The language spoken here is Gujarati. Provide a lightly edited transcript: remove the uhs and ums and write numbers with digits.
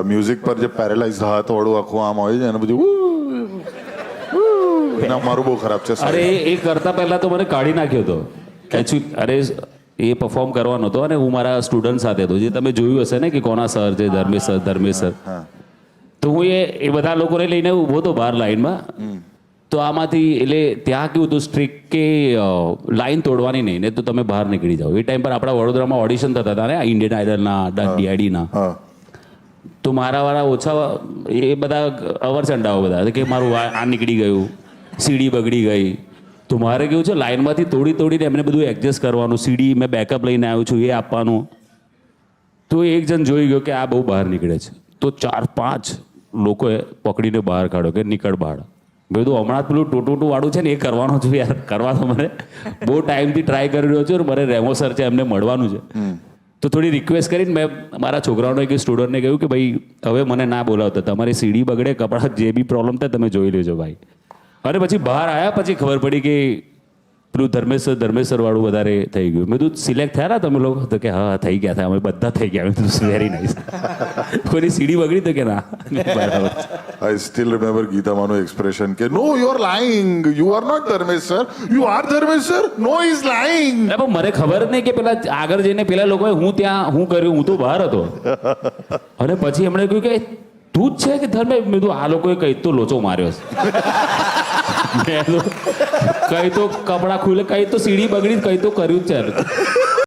મ્યુઝિક પર જે પેરેલાઇઝ હાથવાળું આખું આમ હોય છે એને બધું એના મારું બહુ ખરાબ છે. અરે એ કરતા પહેલા તો મને કાઢી નાખ્યો હતો એકચ્યુઅલી. અરે એ પરફોર્મ કરવાનો હતો અને હું મારા સ્ટુડન્ટ સાથે હતો, જે તમે જોયું હશે ને કે કોના સર છે, ધર્મેશ સર. તો હું એ બધા લોકોને લઈને ઊભો હતો બહાર લાઈનમાં. તો આમાંથી એટલે ત્યાં કેવું હતું સ્ટ્રિક્ટ કે લાઈન તોડવાની નહીં, ને તો તમે બહાર નીકળી જાઓ. એ ટાઈમ પર આપણા વડોદરામાં ઓડિશન થતા હતા ને ઇન્ડિયન આઇડલના, ડીઆઈડીના. તો મારા વાળા ઓછા એ બધા અવરચંડાઓ બધા કે મારું આ નીકળી ગયું, સીડી બગડી ગઈ. તો મારે કેવું છે લાઈનમાંથી તોડીને એમને બધું એડજસ્ટ કરવાનું. સીડી મેં બેકઅપ લઈને આવ્યો છું એ આપવાનું. તો એક જણ જોઈ ગયો કે આ બહુ બહાર નીકળે છે, તો 4-5 લોકોએ પકડીને બહાર કાઢ્યો કે નીકળ બહાર. મેં કીધું હમણાં પેલું ટોટોટું વાળું છે ને એ કરવાનું છું યાર, કરવા તો મને બહુ ટાઈમથી ટ્રાય કરી રહ્યો છું. મારે રેમો સર છે એમને મળવાનું છે. તો થોડી રિક્વેસ્ટ કરીને મેં મારા છોકરાઓને એક સ્ટુડન્ટને કહ્યું કે ભાઈ હવે મને ના બોલાવતા, તમારી સીડી બગડે, કપડાં જે બી પ્રોબ્લેમ થાય તમે જોઈ લેજો ભાઈ. અને પછી બહાર આવ્યા પછી ખબર પડી કે પેલું ધર્મેશ સર વાળું વધારે થઈ ગયું. મેં કીધું સિલેક્ટ થયા ના તમે લોકો? તો કે હા થઈ ગયા હતા, અમે બધા થઈ ગયા. મેં કીધું વેરી નાઇસ. કોઈની સીડી બગડી તો કે ના. બરાબર. આઈ સ્ટીલ રિમેમ્બર ગીતામાનું એક્સપ્રેશન કે no you are lying, you are not Dharmesh sir, you are Dharmesh sir, no is lying. પણ મને ખબર જ નહીં કે પેલા આગળ જઈને પેલા લોકોએ હું કર્યું, હું તો બહાર હતો. અને પછી એમણે કહ્યું કે તું જ છે કે ધર્મે? મેં કીધું આ લોકોએ કઈ તો લોચો માર્યો છે. કઈ તો કપડા ખુલે, કઈ તો સીડી બગડી, કઈ તો કર્યું જ છે.